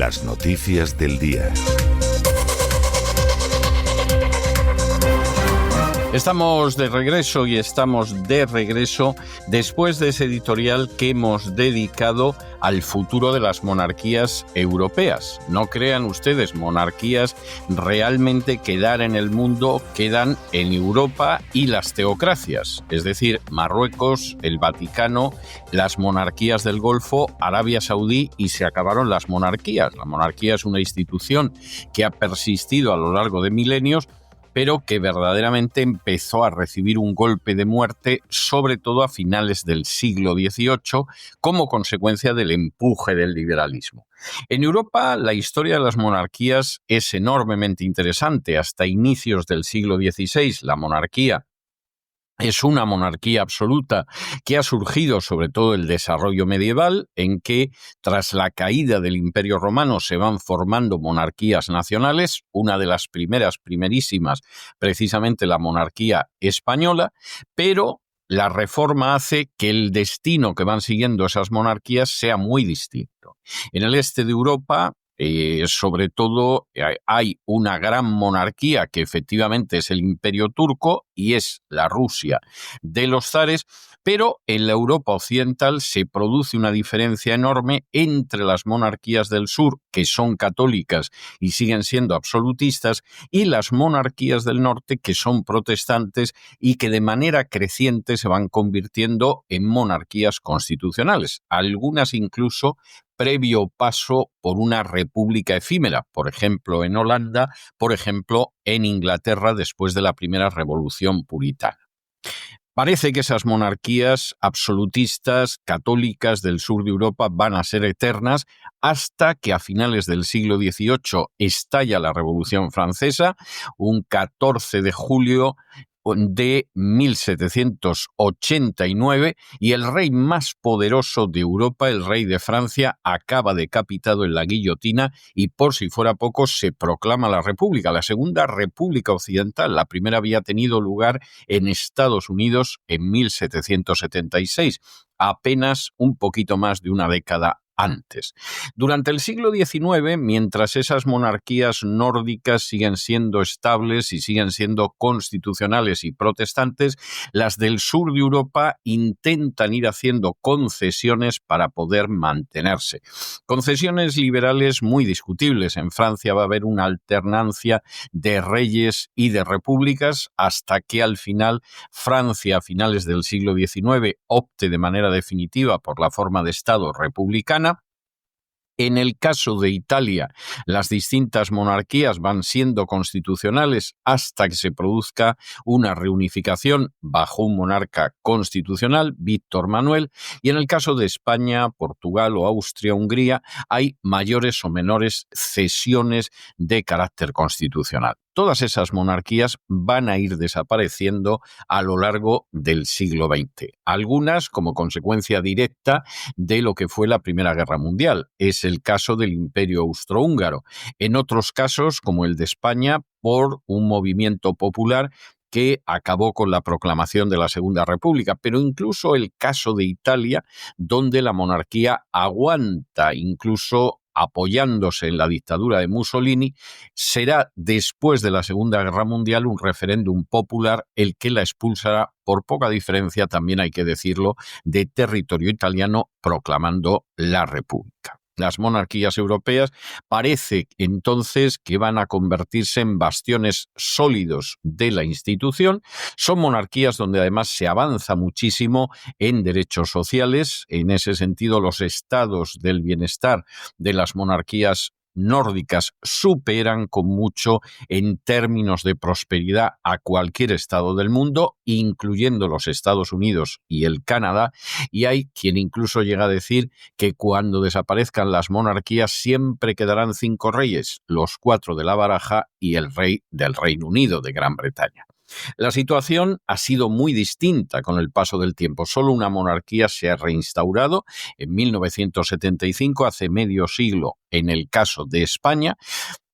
Las noticias del día. Estamos de regreso después de ese editorial que hemos dedicado al futuro de las monarquías europeas. No crean ustedes, monarquías realmente quedar en el mundo quedan en Europa y las teocracias, es decir, Marruecos, el Vaticano, las monarquías del Golfo, Arabia Saudí, y se acabaron las monarquías. La monarquía es una institución que ha persistido a lo largo de milenios, pero que verdaderamente empezó a recibir un golpe de muerte, sobre todo a finales del siglo XVIII, como consecuencia del empuje del liberalismo. En Europa, la historia de las monarquías es enormemente interesante. Hasta inicios del siglo XVI, la monarquía es una monarquía absoluta que ha surgido sobre todo el desarrollo medieval, en que tras la caída del Imperio Romano se van formando monarquías nacionales, una de las primerísimas, precisamente la monarquía española, pero la Reforma hace que el destino que van siguiendo esas monarquías sea muy distinto. En el este de Europa, sobre todo, hay una gran monarquía que efectivamente es el Imperio Turco y es la Rusia de los zares, pero en la Europa occidental se produce una diferencia enorme entre las monarquías del sur, que son católicas y siguen siendo absolutistas, y las monarquías del norte, que son protestantes y que de manera creciente se van convirtiendo en monarquías constitucionales, algunas incluso previo paso por una república efímera, por ejemplo en Holanda, por ejemplo en Inglaterra después de la primera revolución puritana. Parece que esas monarquías absolutistas, católicas del sur de Europa van a ser eternas hasta que a finales del siglo XVIII estalla la Revolución Francesa, un 14 de julio de 1789, y el rey más poderoso de Europa, el rey de Francia, acaba decapitado en la guillotina y, por si fuera poco, se proclama la República, la segunda República Occidental. La primera había tenido lugar en Estados Unidos en 1776, apenas un poquito más de una década antes. Durante el siglo XIX, mientras esas monarquías nórdicas siguen siendo estables y siguen siendo constitucionales y protestantes, las del sur de Europa intentan ir haciendo concesiones para poder mantenerse. Concesiones liberales muy discutibles. En Francia va a haber una alternancia de reyes y de repúblicas hasta que al final Francia, a finales del siglo XIX, opte de manera definitiva por la forma de Estado republicana. En el caso de Italia, las distintas monarquías van siendo constitucionales hasta que se produzca una reunificación bajo un monarca constitucional, Víctor Manuel, y en el caso de España, Portugal o Austria, Hungría, hay mayores o menores cesiones de carácter constitucional. Todas esas monarquías van a ir desapareciendo a lo largo del siglo XX. Algunas como consecuencia directa de lo que fue la Primera Guerra Mundial. Es el caso del Imperio Austrohúngaro. En otros casos, como el de España, por un movimiento popular que acabó con la proclamación de la Segunda República, pero incluso el caso de Italia, donde la monarquía aguanta incluso apoyándose en la dictadura de Mussolini, será después de la Segunda Guerra Mundial un referéndum popular el que la expulsará, por poca diferencia, también hay que decirlo, de territorio italiano, proclamando la República. Las monarquías europeas parece entonces que van a convertirse en bastiones sólidos de la institución. Son monarquías donde además se avanza muchísimo en derechos sociales. En ese sentido, los estados del bienestar de las monarquías nórdicas superan con mucho en términos de prosperidad a cualquier estado del mundo, incluyendo los Estados Unidos y el Canadá, y hay quien incluso llega a decir que cuando desaparezcan las monarquías siempre quedarán 5 reyes, los 4 de la baraja y el rey del Reino Unido, de Gran Bretaña. La situación ha sido muy distinta con el paso del tiempo. Solo una monarquía se ha reinstaurado en 1975, hace medio siglo, en el caso de España,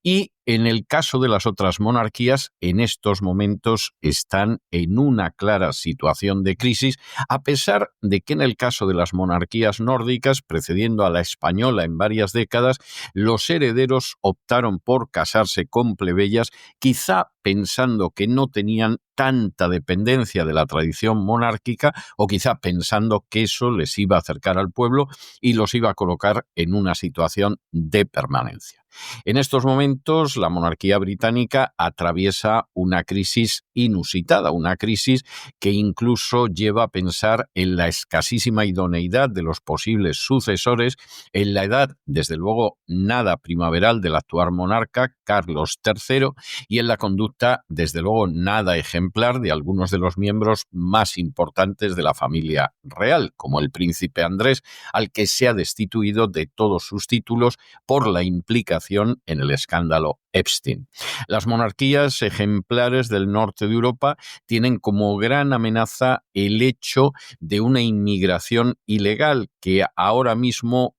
y En el caso de las otras monarquías, en estos momentos están en una clara situación de crisis, a pesar de que en el caso de las monarquías nórdicas, precediendo a la española en varias décadas, los herederos optaron por casarse con plebeyas, quizá pensando que no tenían tanta dependencia de la tradición monárquica o quizá pensando que eso les iba a acercar al pueblo y los iba a colocar en una situación de permanencia. En estos momentos, la monarquía británica atraviesa una crisis inusitada, una crisis que incluso lleva a pensar en la escasísima idoneidad de los posibles sucesores, en la edad, desde luego, nada primaveral del actual monarca, Carlos III, y en la conducta, desde luego, nada ejemplar de algunos de los miembros más importantes de la familia real, como el príncipe Andrés, al que se ha destituido de todos sus títulos por la implicación en el escándalo Epstein. Las monarquías ejemplares del norte de Europa tienen como gran amenaza el hecho de una inmigración ilegal que ahora mismo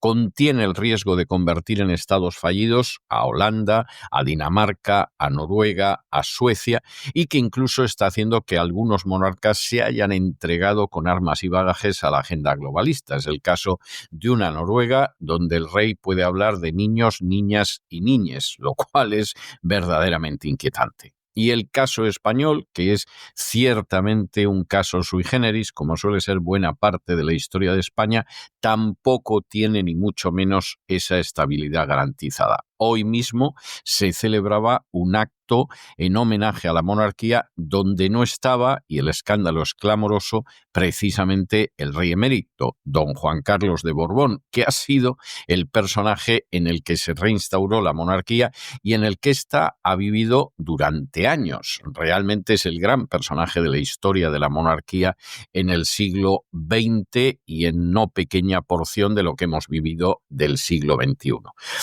contiene el riesgo de convertir en estados fallidos a Holanda, a Dinamarca, a Noruega, a Suecia, y que incluso está haciendo que algunos monarcas se hayan entregado con armas y bagajes a la agenda globalista. Es el caso de una Noruega donde el rey puede hablar de niños, niñas y niñes, lo cual es verdaderamente inquietante. Y el caso español, que es ciertamente un caso sui generis, como suele ser buena parte de la historia de España, tampoco tiene ni mucho menos esa estabilidad garantizada. Hoy mismo se celebraba un acto en homenaje a la monarquía donde no estaba, y el escándalo es clamoroso, precisamente el rey emérito, don Juan Carlos de Borbón, que ha sido el personaje en el que se reinstauró la monarquía y en el que ésta ha vivido durante años. Realmente es el gran personaje de la historia de la monarquía en el siglo XX y en no pequeña porción de lo que hemos vivido del siglo XXI.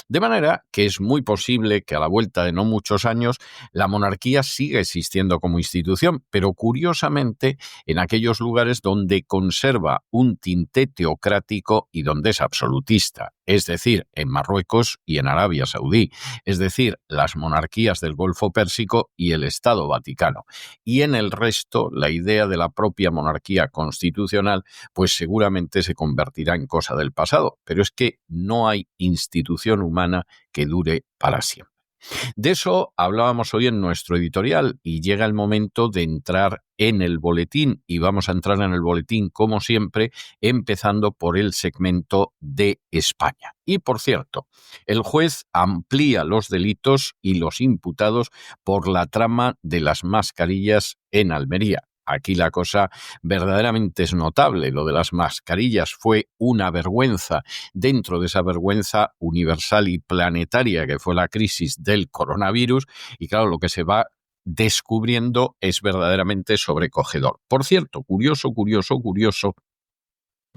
De manera que es muy posible que a la vuelta de no muchos años la monarquía siga existiendo como institución, pero curiosamente en aquellos lugares donde conserva un tinte teocrático y donde es absolutista, es decir, en Marruecos y en Arabia Saudí, es decir, las monarquías del Golfo Pérsico y el Estado Vaticano. Y en el resto, la idea de la propia monarquía constitucional, pues seguramente se convertirá en cosa del pasado, pero es que no hay institución humana que dure para siempre. De eso hablábamos hoy en nuestro editorial y llega el momento de entrar en el boletín y vamos a entrar en el boletín como siempre empezando por el segmento de España. Y por cierto, el juez amplía los delitos y los imputados por la trama de las mascarillas en Almería. Aquí la cosa verdaderamente es notable. Lo de las mascarillas fue una vergüenza dentro de esa vergüenza universal y planetaria que fue la crisis del coronavirus. Y claro, lo que se va descubriendo es verdaderamente sobrecogedor. Por cierto, curioso,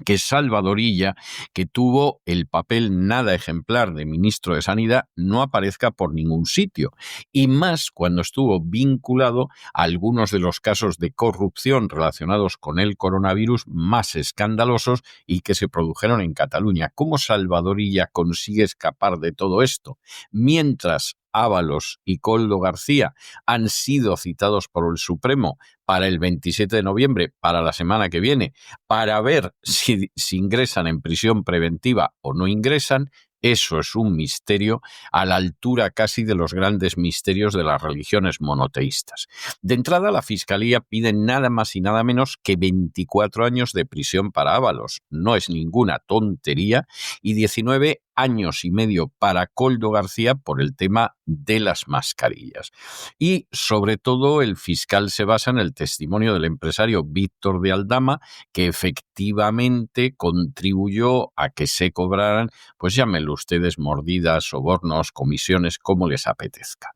que Salvador Illa, que tuvo el papel nada ejemplar de ministro de Sanidad, no aparezca por ningún sitio, y más cuando estuvo vinculado a algunos de los casos de corrupción relacionados con el coronavirus más escandalosos y que se produjeron en Cataluña. ¿Cómo Salvador Illa consigue escapar de todo esto? Mientras Ábalos y Koldo García han sido citados por el Supremo para el 27 de noviembre, para la semana que viene, para ver si ingresan en prisión preventiva o no ingresan. Eso es un misterio a la altura casi de los grandes misterios de las religiones monoteístas. De entrada, la Fiscalía pide nada más y nada menos que 24 años de prisión para Ábalos. No es ninguna tontería. Y 19 años y medio para Koldo García por el tema de las mascarillas. Y sobre todo el fiscal se basa en el testimonio del empresario Víctor de Aldama, que efectivamente contribuyó a que se cobraran, pues llámenlo ustedes, mordidas, sobornos, comisiones, como les apetezca.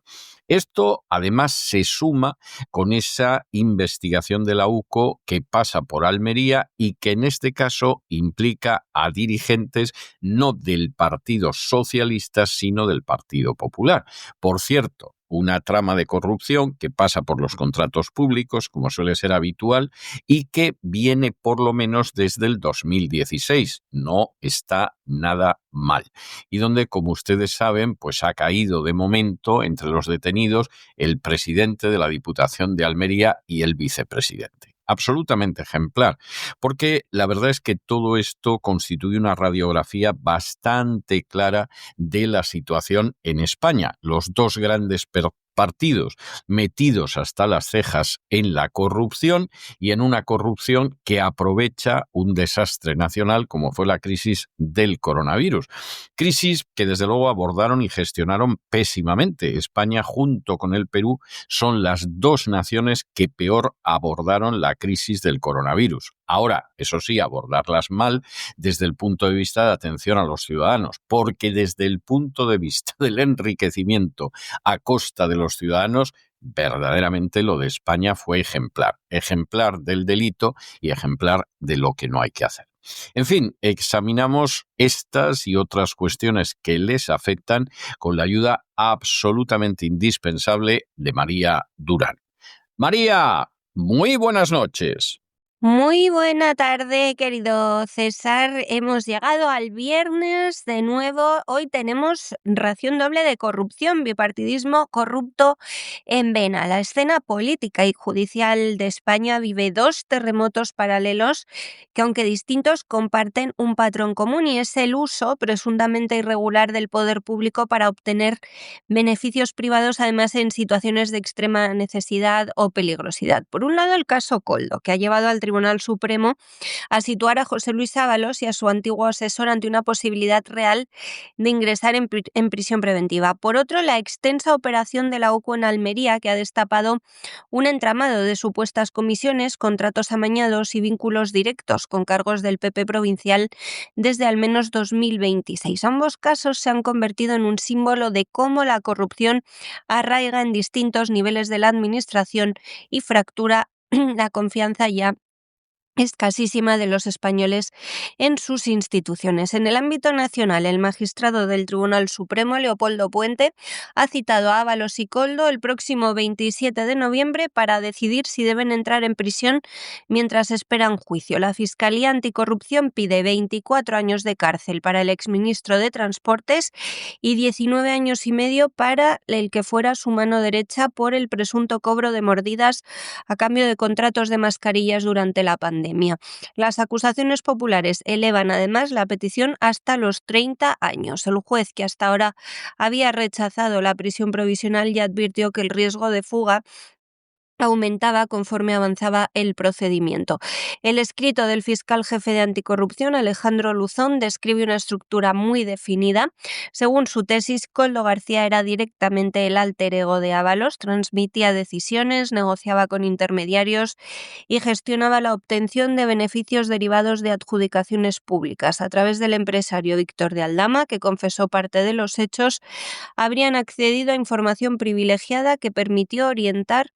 Esto además se suma con esa investigación de la UCO que pasa por Almería y que en este caso implica a dirigentes no del Partido Socialista, sino del Partido Popular. Por cierto, una trama de corrupción que pasa por los contratos públicos, como suele ser habitual, y que viene por lo menos desde el 2016. No está nada mal. Y donde, como ustedes saben, pues ha caído de momento entre los detenidos el presidente de la Diputación de Almería y el vicepresidente. Absolutamente ejemplar, porque la verdad es que todo esto constituye una radiografía bastante clara de la situación en España. Los dos grandes partidos metidos hasta las cejas en la corrupción y en una corrupción que aprovecha un desastre nacional como fue la crisis del coronavirus. Crisis que desde luego abordaron y gestionaron pésimamente. España junto con el Perú son las dos naciones que peor abordaron la crisis del coronavirus. Ahora, eso sí, abordarlas mal desde el punto de vista de atención a los ciudadanos, porque desde el punto de vista del enriquecimiento a costa de los ciudadanos, verdaderamente lo de España fue ejemplar. Ejemplar del delito y ejemplar de lo que no hay que hacer. En fin, examinamos estas y otras cuestiones que les afectan con la ayuda absolutamente indispensable de María Durán. María, muy buenas noches. Muy buena tarde, querido César. Hemos llegado al viernes de nuevo. Hoy tenemos ración doble de corrupción, bipartidismo corrupto en vena. La escena política y judicial de España vive dos terremotos paralelos que, aunque distintos, comparten un patrón común y es el uso presuntamente irregular del poder público para obtener beneficios privados, además en situaciones de extrema necesidad o peligrosidad. Por un lado, el caso Koldo, que ha llevado al Tribunal Supremo a situar a José Luis Ábalos y a su antiguo asesor ante una posibilidad real de ingresar en prisión preventiva. Por otro, la extensa operación de la OCU en Almería, que ha destapado un entramado de supuestas comisiones, contratos amañados y vínculos directos con cargos del PP provincial desde al menos 2026. Ambos casos se han convertido en un símbolo de cómo la corrupción arraiga en distintos niveles de la administración y fractura la confianza ya escasísima de los españoles en sus instituciones. En el ámbito nacional, el magistrado del Tribunal Supremo, Leopoldo Puente, ha citado a Ábalos y Koldo el próximo 27 de noviembre para decidir si deben entrar en prisión mientras esperan juicio. La Fiscalía Anticorrupción pide 24 años de cárcel para el exministro de Transportes y 19 años y medio para el que fuera su mano derecha por el presunto cobro de mordidas a cambio de contratos de mascarillas durante la pandemia. Las acusaciones populares elevan además la petición hasta los 30 años. El juez, que hasta ahora había rechazado la prisión provisional, ya advirtió que el riesgo de fuga aumentaba conforme avanzaba el procedimiento. El escrito del fiscal jefe de anticorrupción, Alejandro Luzón, describe una estructura muy definida. Según su tesis, Koldo García era directamente el alter ego de Ábalos, transmitía decisiones, negociaba con intermediarios y gestionaba la obtención de beneficios derivados de adjudicaciones públicas. A través del empresario Víctor de Aldama, que confesó parte de los hechos, habrían accedido a información privilegiada que permitió orientar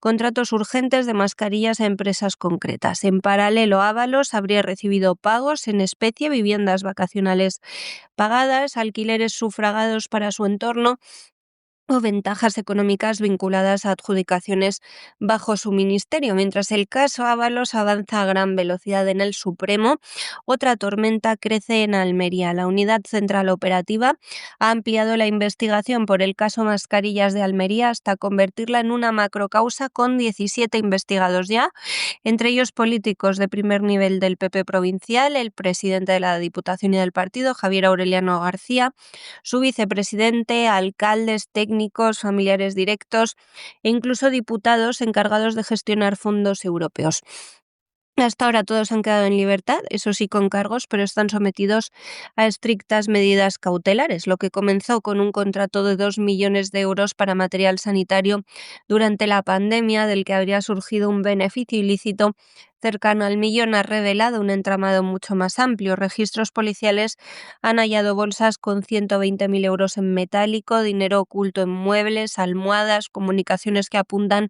contratos urgentes de mascarillas a empresas concretas. En paralelo, Ábalos habría recibido pagos en especie, viviendas vacacionales pagadas, alquileres sufragados para su entorno o ventajas económicas vinculadas a adjudicaciones bajo su ministerio. Mientras el caso Ábalos avanza a gran velocidad en el Supremo, otra tormenta crece en Almería. La Unidad Central Operativa ha ampliado la investigación por el caso Mascarillas de Almería hasta convertirla en una macrocausa con 17 investigados ya, entre ellos políticos de primer nivel del PP provincial, el presidente de la Diputación y del partido, Javier Aureliano García, su vicepresidente, alcaldes, técnicos, familiares directos e incluso diputados encargados de gestionar fondos europeos. Hasta ahora todos han quedado en libertad, eso sí con cargos, pero están sometidos a estrictas medidas cautelares. Lo que comenzó con un contrato de 2 millones de euros para material sanitario durante la pandemia, del que habría surgido un beneficio ilícito, cercano al millón ha revelado un entramado mucho más amplio. Registros policiales han hallado bolsas con 120.000 euros en metálico, dinero oculto en muebles, almohadas, comunicaciones que apuntan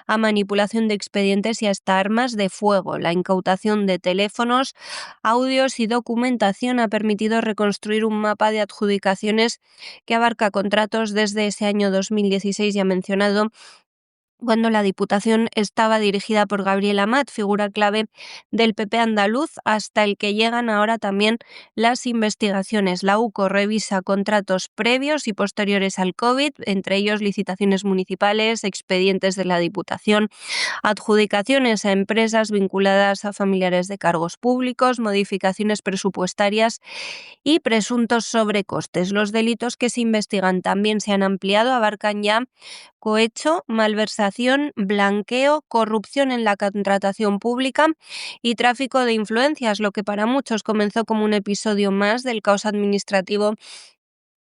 a manipulación de expedientes y hasta armas de fuego. La incautación de teléfonos, audios y documentación ha permitido reconstruir un mapa de adjudicaciones que abarca contratos desde ese año 2016 ya mencionado, cuando la Diputación estaba dirigida por Gabriel Amat, figura clave del PP andaluz, hasta el que llegan ahora también las investigaciones. La UCO revisa contratos previos y posteriores al COVID, entre ellos licitaciones municipales, expedientes de la Diputación, adjudicaciones a empresas vinculadas a familiares de cargos públicos, modificaciones presupuestarias y presuntos sobrecostes. Los delitos que se investigan también se han ampliado, abarcan ya cohecho, malversación, blanqueo, corrupción en la contratación pública y tráfico de influencias, lo que para muchos comenzó como un episodio más del caos administrativo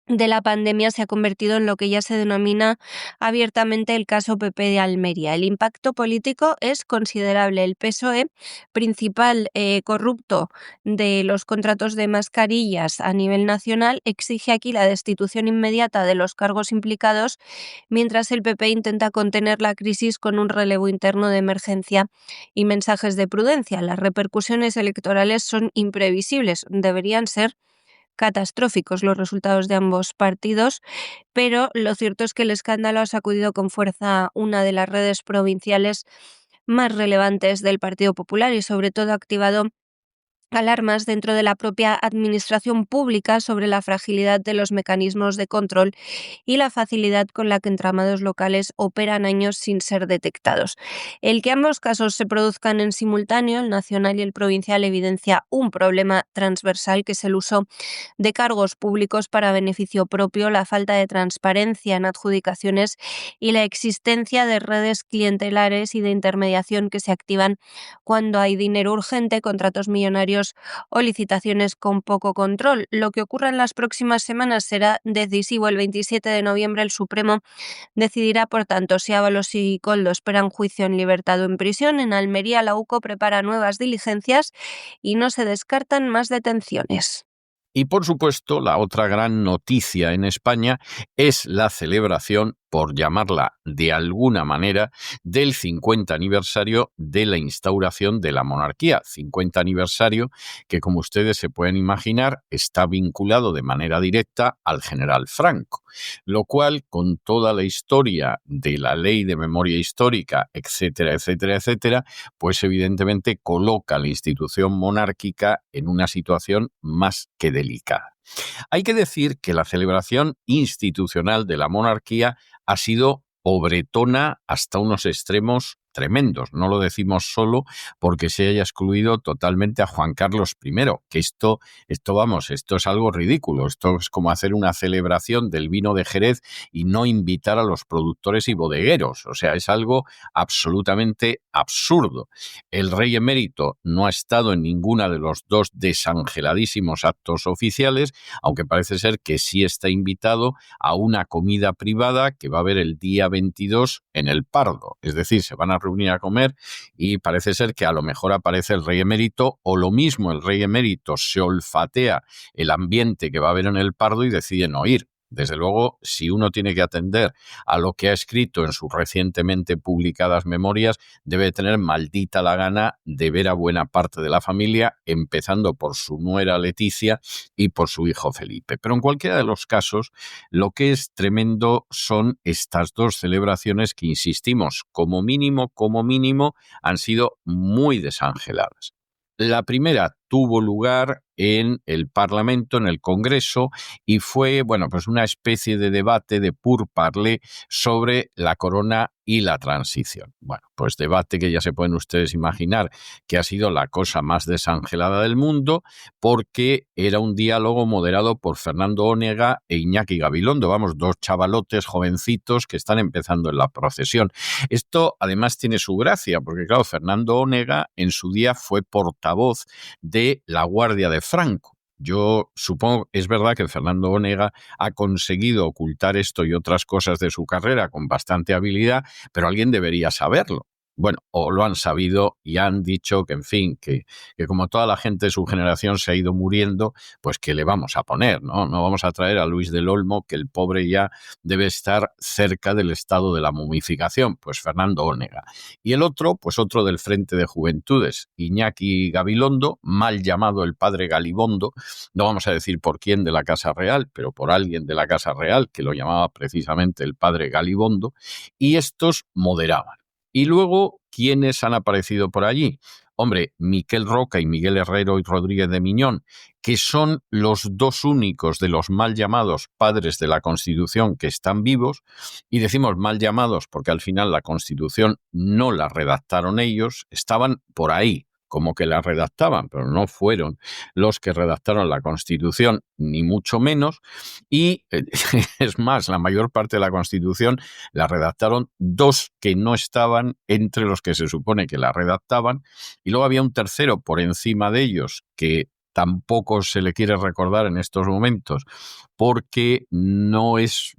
de la pandemia se ha convertido en lo que ya se denomina abiertamente el caso PP de Almería. El impacto político es considerable. El PSOE, principal corrupto de los contratos de mascarillas a nivel nacional, exige aquí la destitución inmediata de los cargos implicados, mientras el PP intenta contener la crisis con un relevo interno de emergencia y mensajes de prudencia. Las repercusiones electorales son imprevisibles, deberían ser catastróficos los resultados de ambos partidos, pero lo cierto es que el escándalo ha sacudido con fuerza una de las redes provinciales más relevantes del Partido Popular y sobre todo ha activado alarmas dentro de la propia administración pública sobre la fragilidad de los mecanismos de control y la facilidad con la que entramados locales operan años sin ser detectados. El que ambos casos se produzcan en simultáneo, el nacional y el provincial, evidencia un problema transversal que es el uso de cargos públicos para beneficio propio, la falta de transparencia en adjudicaciones y la existencia de redes clientelares y de intermediación que se activan cuando hay dinero urgente, contratos millonarios o licitaciones con poco control. Lo que ocurra en las próximas semanas será decisivo. El 27 de noviembre el Supremo decidirá, por tanto, si Ábalos y Koldo esperan juicio en libertad o en prisión. En Almería, la UCO prepara nuevas diligencias y no se descartan más detenciones. Y por supuesto, la otra gran noticia en España es la celebración, por llamarla de alguna manera, del 50 aniversario de la instauración de la monarquía. 50 aniversario que, como ustedes se pueden imaginar, está vinculado de manera directa al general Franco, lo cual, con toda la historia de la ley de memoria histórica, etcétera, etcétera, etcétera, pues evidentemente coloca a la institución monárquica en una situación más que delicada. Hay que decir que la celebración institucional de la monarquía ha sido pobretona hasta unos extremos tremendos. No lo decimos solo porque se haya excluido totalmente a Juan Carlos I, que esto es algo ridículo. Esto es como hacer una celebración del vino de Jerez y no invitar a los productores y bodegueros. O sea, es algo absolutamente absurdo. El rey emérito no ha estado en ninguna de los dos desangeladísimos actos oficiales, aunque parece ser que sí está invitado a una comida privada que va a haber el día 22 en el Pardo. Es decir, se van a reunir a comer y parece ser que a lo mejor aparece el rey emérito, o lo mismo, el rey emérito se olfatea el ambiente que va a haber en el Pardo y decide no ir. Desde luego, si uno tiene que atender a lo que ha escrito en sus recientemente publicadas memorias, debe tener maldita la gana de ver a buena parte de la familia, empezando por su nuera Leticia y por su hijo Felipe. Pero en cualquiera de los casos, lo que es tremendo son estas dos celebraciones que, insistimos, como mínimo, han sido muy desangeladas. La primera tuvo lugar en el Parlamento, en el Congreso, y fue, pues una especie de debate de pourparlers sobre la corona y la transición. Bueno, pues debate que ya se pueden ustedes imaginar que ha sido la cosa más desangelada del mundo, porque era un diálogo moderado por Fernando Onega e Iñaki Gabilondo, dos chavalotes jovencitos que están empezando en la procesión. Esto además tiene su gracia, porque claro, Fernando Onega en su día fue portavoz de la Guardia de Franco. Yo supongo, es verdad que Fernando Onega ha conseguido ocultar esto y otras cosas de su carrera con bastante habilidad, pero alguien debería saberlo. bueno, o lo han sabido y han dicho que, en fin, que como toda la gente de su generación se ha ido muriendo, pues que le vamos a poner, ¿no? No vamos a traer a Luis del Olmo, que el pobre ya debe estar cerca del estado de la momificación, pues Fernando Onega. Y el otro, pues otro del Frente de Juventudes, Iñaki Gabilondo, mal llamado el padre Galibondo, no vamos a decir por quién de la Casa Real, pero por alguien de la Casa Real, que lo llamaba precisamente el padre Galibondo, y estos moderaban. Y luego, ¿quiénes han aparecido por allí? Hombre, Miquel Roca y Miguel Herrero y Rodríguez de Miñón, que son los dos únicos de los mal llamados padres de la Constitución que están vivos, y decimos mal llamados porque al final la Constitución no la redactaron ellos, estaban por ahí, como que la redactaban, pero no fueron los que redactaron la Constitución, ni mucho menos, y es más, la mayor parte de la Constitución la redactaron dos que no estaban entre los que se supone que la redactaban, y luego había un tercero por encima de ellos que tampoco se le quiere recordar en estos momentos porque no es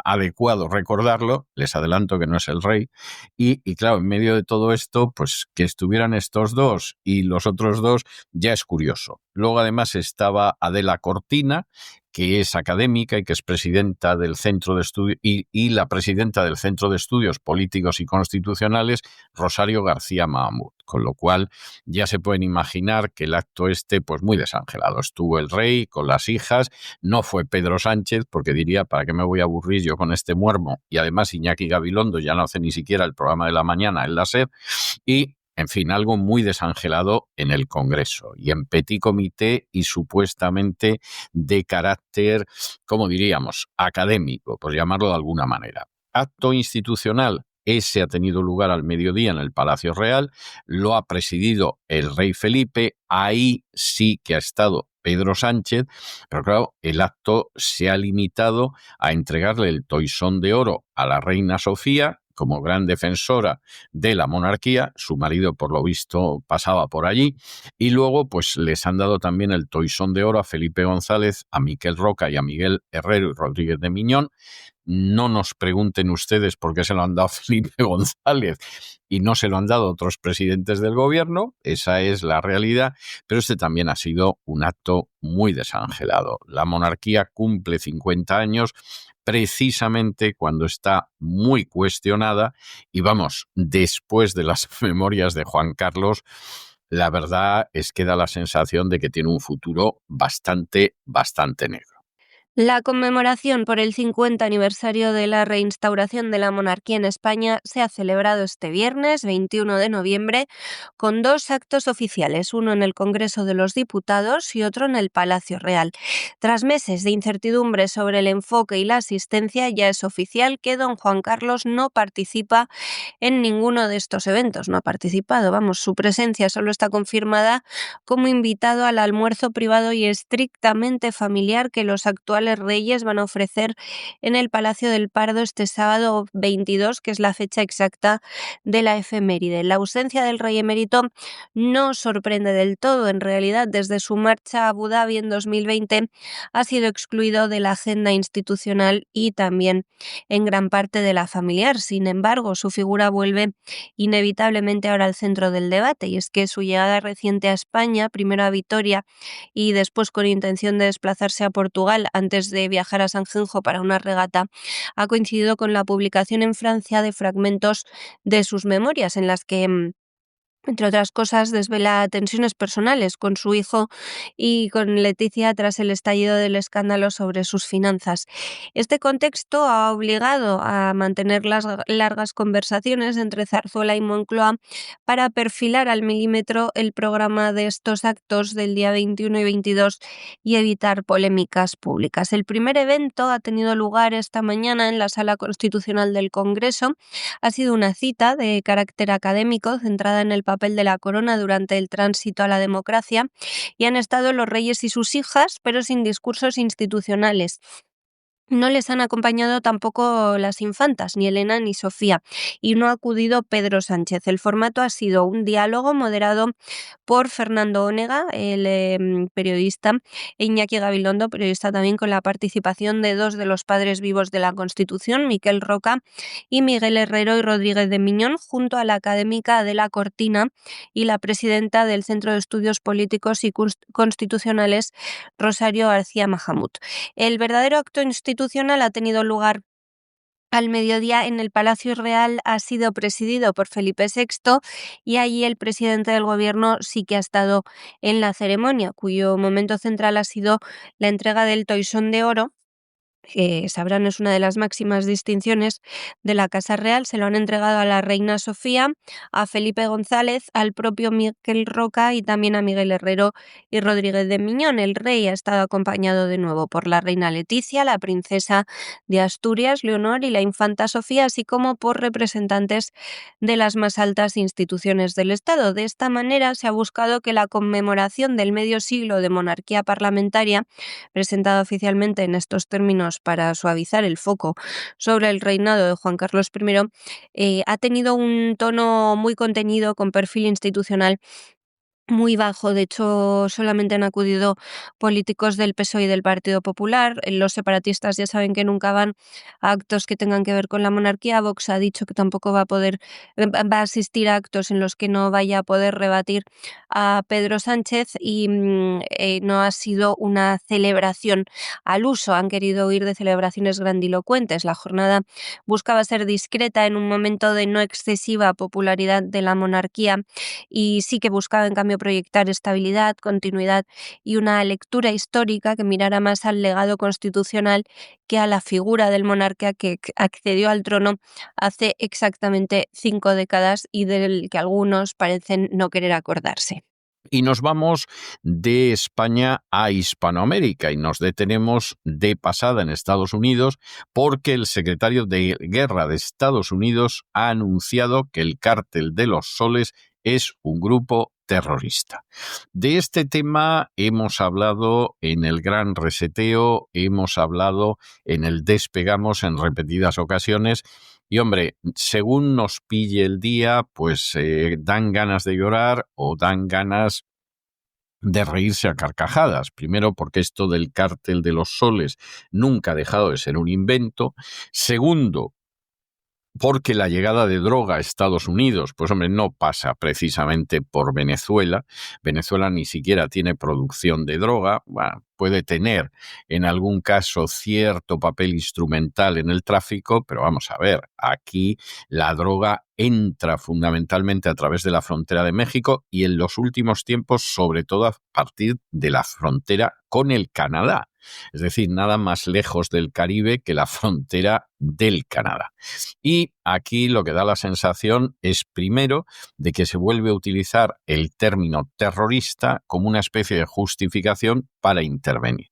adecuado recordarlo, les adelanto que no es el rey, y claro, en medio de todo esto, pues que estuvieran estos dos y los otros dos ya es curioso. Luego además estaba Adela Cortina, que es académica y que es presidenta del Centro de Estudios y la presidenta del Centro de Estudios Políticos y Constitucionales, Rosario García Mahamud. Con lo cual ya se pueden imaginar que el acto pues muy desangelado. Estuvo el rey con las hijas, no fue Pedro Sánchez, porque diría, ¿para qué me voy a aburrir yo con este muermo? Y además Iñaki Gabilondo ya no hace ni siquiera el programa de la mañana en la SER, y en fin, algo muy desangelado en el Congreso y en petit comité y supuestamente de carácter, ¿cómo diríamos?, académico, por llamarlo de alguna manera. Acto institucional, ese ha tenido lugar al mediodía en el Palacio Real, lo ha presidido el rey Felipe, ahí sí que ha estado Pedro Sánchez, pero claro, el acto se ha limitado a entregarle el toisón de oro a la reina Sofía, como gran defensora de la monarquía, su marido por lo visto pasaba por allí, y luego pues les han dado también el toisón de oro a Felipe González, a Miquel Roca y a Miguel Herrero y Rodríguez de Miñón. No nos pregunten ustedes por qué se lo han dado a Felipe González y no se lo han dado a otros presidentes del gobierno, esa es la realidad, pero este también ha sido un acto muy desangelado. La monarquía cumple 50 años precisamente cuando está muy cuestionada y vamos, después de las memorias de Juan Carlos, la verdad es que da la sensación de que tiene un futuro bastante negro. La conmemoración por el 50 aniversario de la reinstauración de la monarquía en España se ha celebrado este viernes 21 de noviembre con dos actos oficiales, uno en el Congreso de los Diputados y otro en el Palacio Real. Tras meses de incertidumbre sobre el enfoque y la asistencia, ya es oficial que don Juan Carlos no participa en ninguno de estos eventos. No ha participado, su presencia solo está confirmada como invitado al almuerzo privado y estrictamente familiar que los actuales reyes van a ofrecer en el Palacio del Pardo este sábado 22, que es la fecha exacta de la efeméride. La ausencia del rey emérito no sorprende del todo. En realidad, desde su marcha a Abu Dhabi en 2020, ha sido excluido de la agenda institucional y también en gran parte de la familiar. Sin embargo, su figura vuelve inevitablemente ahora al centro del debate, y es que su llegada reciente a España, primero a Vitoria y después con intención de desplazarse a Portugal antes de viajar a Sanjenjo para una regata, ha coincidido con la publicación en Francia de fragmentos de sus memorias en las que entre otras cosas, desvela tensiones personales con su hijo y con Leticia tras el estallido del escándalo sobre sus finanzas. Este contexto ha obligado a mantener las largas conversaciones entre Zarzuela y Moncloa para perfilar al milímetro el programa de estos actos del día 21 y 22 y evitar polémicas públicas. El primer evento ha tenido lugar esta mañana en la Sala Constitucional del Congreso. Ha sido una cita de carácter académico centrada en el papel de la corona durante el tránsito a la democracia, y han estado los reyes y sus hijas, pero sin discursos institucionales. No les han acompañado tampoco las infantas, ni Elena ni Sofía, y no ha acudido Pedro Sánchez. El formato ha sido un diálogo moderado por Fernando Onega, el periodista, e Iñaki Gabilondo, periodista también, con la participación de dos de los padres vivos de la Constitución, Miquel Roca y Miguel Herrero y Rodríguez de Miñón, junto a la académica Adela Cortina y la presidenta del Centro de Estudios Políticos y Constitucionales, Rosario García Mahamud. El verdadero acto institucional ha tenido lugar al mediodía en el Palacio Real, ha sido presidido por Felipe VI y allí el presidente del gobierno sí que ha estado en la ceremonia, cuyo momento central ha sido la entrega del Toisón de Oro, que sabrán es una de las máximas distinciones de la Casa Real. Se lo han entregado a la reina Sofía, a Felipe González, al propio Miquel Roca y también a Miguel Herrero y Rodríguez de Miñón. El rey ha estado acompañado de nuevo por la reina Leticia, la princesa de Asturias, Leonor, y la infanta Sofía, así como por representantes de las más altas instituciones del Estado. De esta manera se ha buscado que la conmemoración del medio siglo de monarquía parlamentaria, presentada oficialmente en estos términos para suavizar el foco sobre el reinado de Juan Carlos I, ha tenido un tono muy contenido, con perfil institucional muy bajo. De hecho, solamente han acudido políticos del PSOE y del Partido Popular. Los separatistas ya saben que nunca van a actos que tengan que ver con la monarquía. Vox ha dicho que tampoco va a asistir a actos en los que no vaya a poder rebatir a Pedro Sánchez, y no ha sido una celebración al uso. Han querido huir de celebraciones grandilocuentes. La jornada buscaba ser discreta en un momento de no excesiva popularidad de la monarquía, y sí que buscaba, en cambio, proyectar estabilidad, continuidad y una lectura histórica que mirara más al legado constitucional que a la figura del monarca que accedió al trono hace exactamente 5 décadas y del que algunos parecen no querer acordarse. Y nos vamos de España a Hispanoamérica y nos detenemos de pasada en Estados Unidos, porque el secretario de Guerra de Estados Unidos ha anunciado que el Cártel de los Soles es un grupo terrorista. De este tema hemos hablado en el Gran Reseteo, hemos hablado en el Despegamos en repetidas ocasiones. Y hombre, según nos pille el día, pues dan ganas de llorar o dan ganas de reírse a carcajadas. Primero, porque esto del Cártel de los Soles nunca ha dejado de ser un invento. Segundo, porque la llegada de droga a Estados Unidos, pues hombre, no pasa precisamente por Venezuela. Venezuela ni siquiera tiene producción de droga. Bueno, puede tener en algún caso cierto papel instrumental en el tráfico, pero vamos a ver, aquí la droga entra fundamentalmente a través de la frontera de México y en los últimos tiempos, sobre todo a partir de la frontera con el Canadá. Es decir, nada más lejos del Caribe que la frontera del Canadá. Y aquí lo que da la sensación es, primero, de que se vuelve a utilizar el término terrorista como una especie de justificación para intervenir.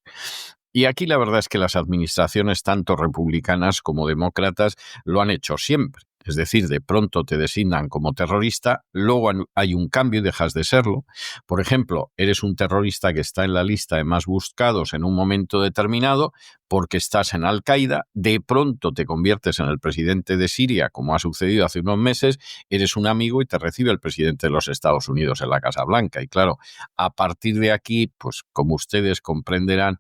Y aquí la verdad es que las administraciones, tanto republicanas como demócratas, lo han hecho siempre. Es decir, de pronto te designan como terrorista, luego hay un cambio y dejas de serlo. Por ejemplo, eres un terrorista que está en la lista de más buscados en un momento determinado porque estás en Al-Qaeda, de pronto te conviertes en el presidente de Siria, como ha sucedido hace unos meses, eres un amigo y te recibe el presidente de los Estados Unidos en la Casa Blanca. Y claro, a partir de aquí, pues como ustedes comprenderán,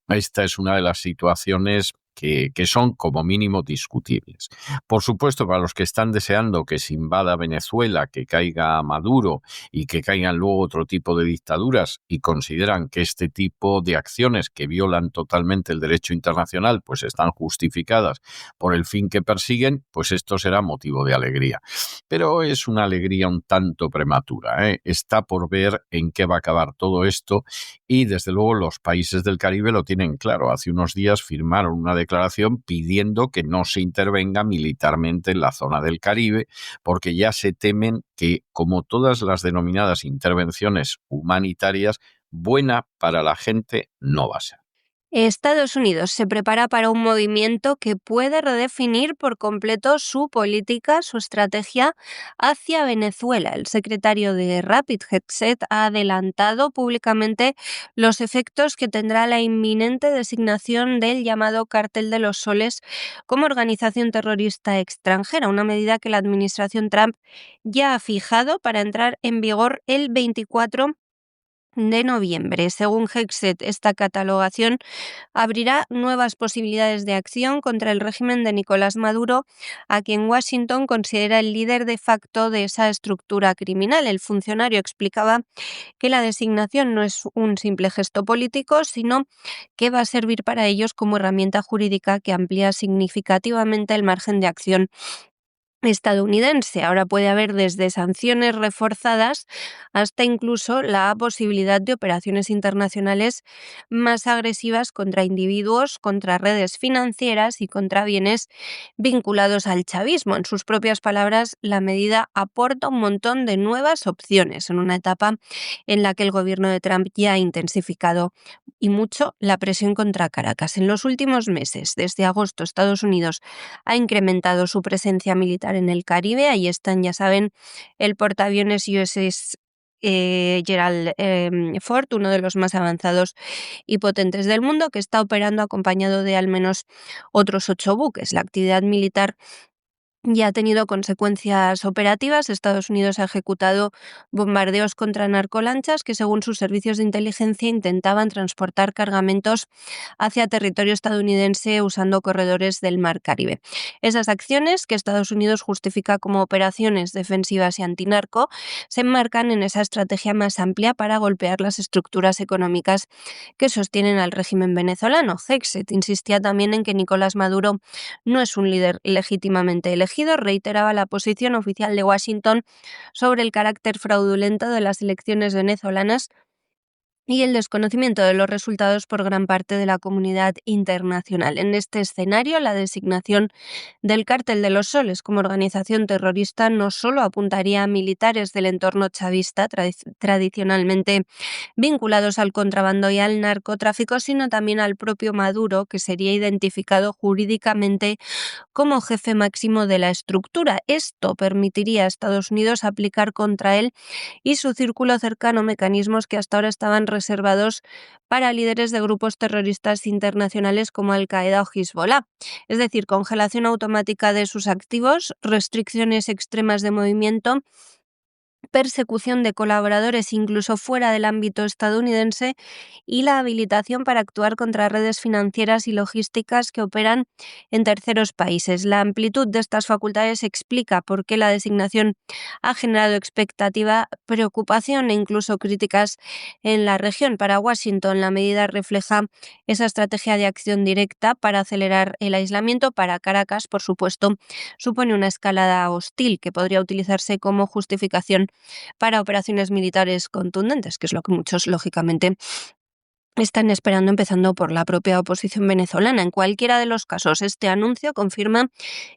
esta es una de las situaciones que son como mínimo discutibles. Por supuesto, para los que están deseando que se invada Venezuela, que caiga Maduro y que caigan luego otro tipo de dictaduras y consideran que este tipo de acciones que violan totalmente el derecho internacional pues están justificadas por el fin que persiguen, pues esto será motivo de alegría. Pero es una alegría un tanto prematura, ¿eh? Está por ver en qué va a acabar todo esto y desde luego los países del Caribe lo tienen claro. Hace unos días firmaron una declaración pidiendo que no se intervenga militarmente en la zona del Caribe, porque ya se temen que, como todas las denominadas intervenciones humanitarias, buena para la gente no va a ser. Estados Unidos se prepara para un movimiento que puede redefinir por completo su política, su estrategia hacia Venezuela. El secretario de Rapid Hegseth ha adelantado públicamente los efectos que tendrá la inminente designación del llamado Cártel de los Soles como organización terrorista extranjera, una medida que la administración Trump ya ha fijado para entrar en vigor el 24 de noviembre. Según Hegseth, esta catalogación abrirá nuevas posibilidades de acción contra el régimen de Nicolás Maduro, a quien Washington considera el líder de facto de esa estructura criminal. El funcionario explicaba que la designación no es un simple gesto político, sino que va a servir para ellos como herramienta jurídica que amplía significativamente el margen de acción estadounidense. Ahora puede haber desde sanciones reforzadas hasta incluso la posibilidad de operaciones internacionales más agresivas contra individuos, contra redes financieras y contra bienes vinculados al chavismo. En sus propias palabras, la medida aporta un montón de nuevas opciones en una etapa en la que el gobierno de Trump ya ha intensificado y mucho la presión contra Caracas. En los últimos meses, desde agosto, Estados Unidos ha incrementado su presencia militar en el Caribe. Ahí están, ya saben, el portaaviones USS Gerald Ford, uno de los más avanzados y potentes del mundo, que está operando acompañado de al menos otros 8 buques. La actividad militar ya ha tenido consecuencias operativas. Estados Unidos ha ejecutado bombardeos contra narcolanchas que, según sus servicios de inteligencia, intentaban transportar cargamentos hacia territorio estadounidense usando corredores del Mar Caribe. Esas acciones, que Estados Unidos justifica como operaciones defensivas y antinarco, se enmarcan en esa estrategia más amplia para golpear las estructuras económicas que sostienen al régimen venezolano. Hegseth insistía también en que Nicolás Maduro no es un líder legítimamente elegido. Reiteraba la posición oficial de Washington sobre el carácter fraudulento de las elecciones venezolanas y el desconocimiento de los resultados por gran parte de la comunidad internacional. En este escenario, la designación del Cártel de los Soles como organización terrorista no solo apuntaría a militares del entorno chavista tradicionalmente vinculados al contrabando y al narcotráfico, sino también al propio Maduro, que sería identificado jurídicamente como jefe máximo de la estructura. Esto permitiría a Estados Unidos aplicar contra él y su círculo cercano mecanismos que hasta ahora estaban reservados para líderes de grupos terroristas internacionales como Al-Qaeda o Hezbollah. Es decir, congelación automática de sus activos, restricciones extremas de movimiento, persecución de colaboradores incluso fuera del ámbito estadounidense y la habilitación para actuar contra redes financieras y logísticas que operan en terceros países. La amplitud de estas facultades explica por qué la designación ha generado expectativa, preocupación e incluso críticas en la región. Para Washington, la medida refleja esa estrategia de acción directa para acelerar el aislamiento. Para Caracas, por supuesto, supone una escalada hostil que podría utilizarse como justificación para operaciones militares contundentes, que es lo que muchos, lógicamente, están esperando, empezando por la propia oposición venezolana. En cualquiera de los casos, este anuncio confirma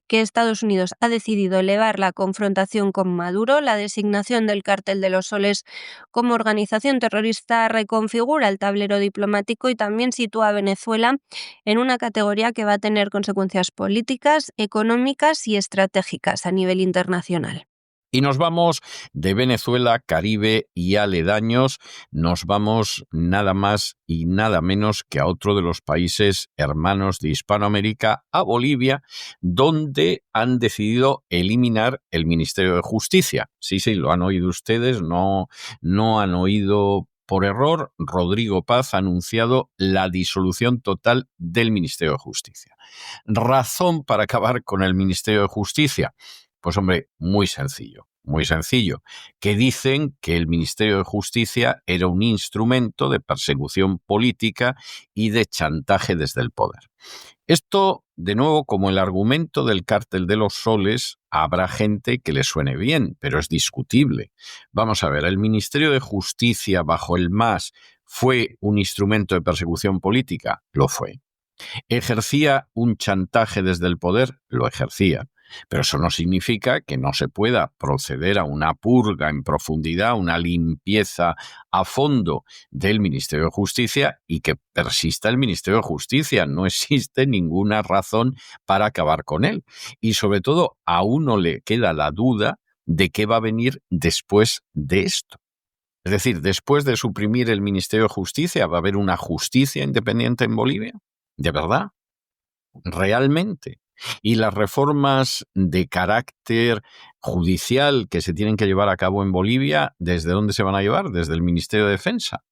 que Estados Unidos ha decidido elevar la confrontación con Maduro. La designación del Cártel de los Soles como organización terrorista reconfigura el tablero diplomático y también sitúa a Venezuela en una categoría que va a tener consecuencias políticas, económicas y estratégicas a nivel internacional. Y nos vamos de Venezuela, Caribe y aledaños, nos vamos nada más y nada menos que a otro de los países hermanos de Hispanoamérica, a Bolivia, donde han decidido eliminar el Ministerio de Justicia. Sí, lo han oído ustedes, no han oído por error. Rodrigo Paz ha anunciado la disolución total del Ministerio de Justicia. ¿Razón para acabar con el Ministerio de Justicia? Pues hombre, muy sencillo, que dicen que el Ministerio de Justicia era un instrumento de persecución política y de chantaje desde el poder. Esto, de nuevo, como el argumento del Cártel de los Soles, habrá gente que le suene bien, pero es discutible. Vamos a ver, ¿el Ministerio de Justicia bajo el MAS fue un instrumento de persecución política? Lo fue. ¿Ejercía un chantaje desde el poder? Lo ejercía. Pero eso no significa que no se pueda proceder a una purga en profundidad, una limpieza a fondo del Ministerio de Justicia y que persista el Ministerio de Justicia. No existe ninguna razón para acabar con él. Y sobre todo, a uno le queda la duda de qué va a venir después de esto. Es decir, después de suprimir el Ministerio de Justicia, ¿va a haber una justicia independiente en Bolivia? ¿De verdad? ¿Realmente? Y las reformas de carácter judicial que se tienen que llevar a cabo en Bolivia, ¿desde dónde se van a llevar? ¿Desde el Ministerio de Defensa?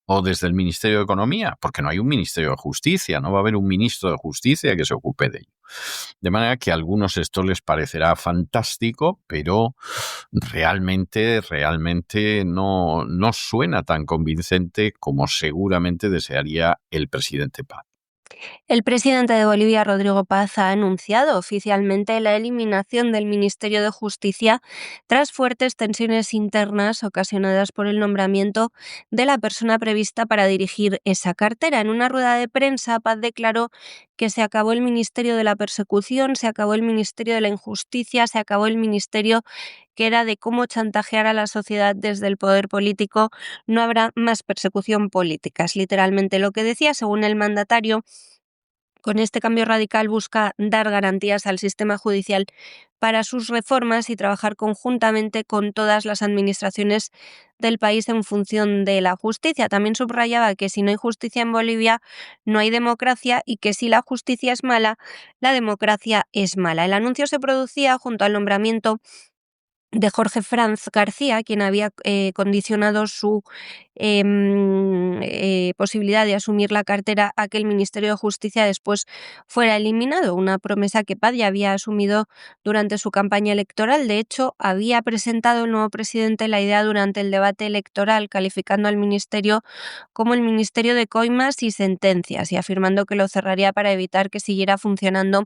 ¿O desde el Ministerio de Economía? Porque no hay un Ministerio de Justicia, no va a haber un ministro de Justicia que se ocupe de ello. De manera que a algunos esto les parecerá fantástico, pero realmente no suena tan convincente como seguramente desearía el presidente Paz. El presidente de Bolivia, Rodrigo Paz, ha anunciado oficialmente la eliminación del Ministerio de Justicia tras fuertes tensiones internas ocasionadas por el nombramiento de la persona prevista para dirigir esa cartera. En una rueda de prensa, Paz declaró que se acabó el Ministerio de la Persecución, se acabó el Ministerio de la Injusticia, se acabó el Ministerio que era de cómo chantajear a la sociedad desde el poder político. No habrá más persecución política. Es literalmente lo que decía. Según el mandatario, con este cambio radical busca dar garantías al sistema judicial para sus reformas y trabajar conjuntamente con todas las administraciones del país en función de la justicia. También subrayaba que si no hay justicia en Bolivia, no hay democracia y que si la justicia es mala, la democracia es mala. El anuncio se producía junto al nombramiento de Jorge Franz García, quien había condicionado su posibilidad de asumir la cartera a que el Ministerio de Justicia después fuera eliminado, una promesa que Paz ya había asumido durante su campaña electoral. De hecho, había presentado el nuevo presidente la idea durante el debate electoral, calificando al ministerio como el Ministerio de Coimas y Sentencias y afirmando que lo cerraría para evitar que siguiera funcionando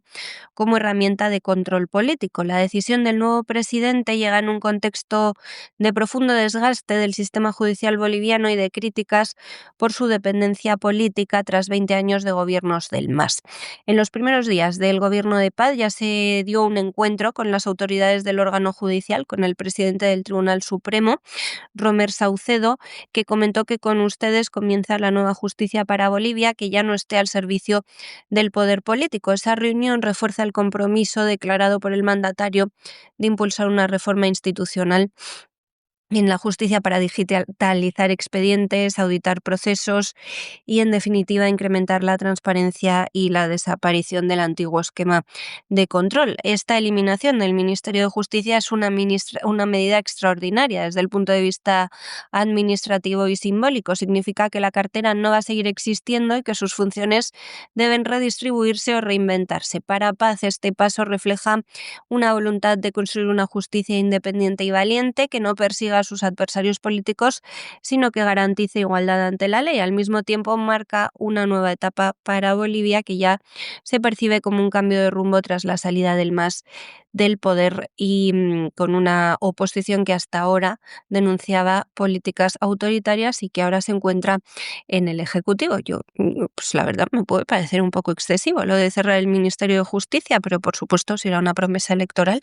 como herramienta de control político. La decisión del nuevo presidente llega en un contexto de profundo desgaste del sistema judicial boliviano y de críticas por su dependencia política tras 20 años de gobiernos del MAS. En los primeros días del gobierno de Paz ya se dio un encuentro con las autoridades del órgano judicial, con el presidente del Tribunal Supremo, Romer Saucedo, que comentó que con ustedes comienza la nueva justicia para Bolivia, que ya no esté al servicio del poder político. Esa reunión refuerza el compromiso declarado por el mandatario de impulsar una reforma institucional en la justicia para digitalizar expedientes, auditar procesos y, en definitiva, incrementar la transparencia y la desaparición del antiguo esquema de control. Esta eliminación del Ministerio de Justicia es una medida extraordinaria desde el punto de vista administrativo y simbólico. Significa que la cartera no va a seguir existiendo y que sus funciones deben redistribuirse o reinventarse. Para Paz, este paso refleja una voluntad de construir una justicia independiente y valiente que no persiga a sus adversarios políticos, sino que garantice igualdad ante la ley. Al mismo tiempo, marca una nueva etapa para Bolivia que ya se percibe como un cambio de rumbo tras la salida del MAS del poder y con una oposición que hasta ahora denunciaba políticas autoritarias y que ahora se encuentra en el Ejecutivo. Pues la verdad me puede parecer un poco excesivo lo de cerrar el Ministerio de Justicia, pero por supuesto si era una promesa electoral,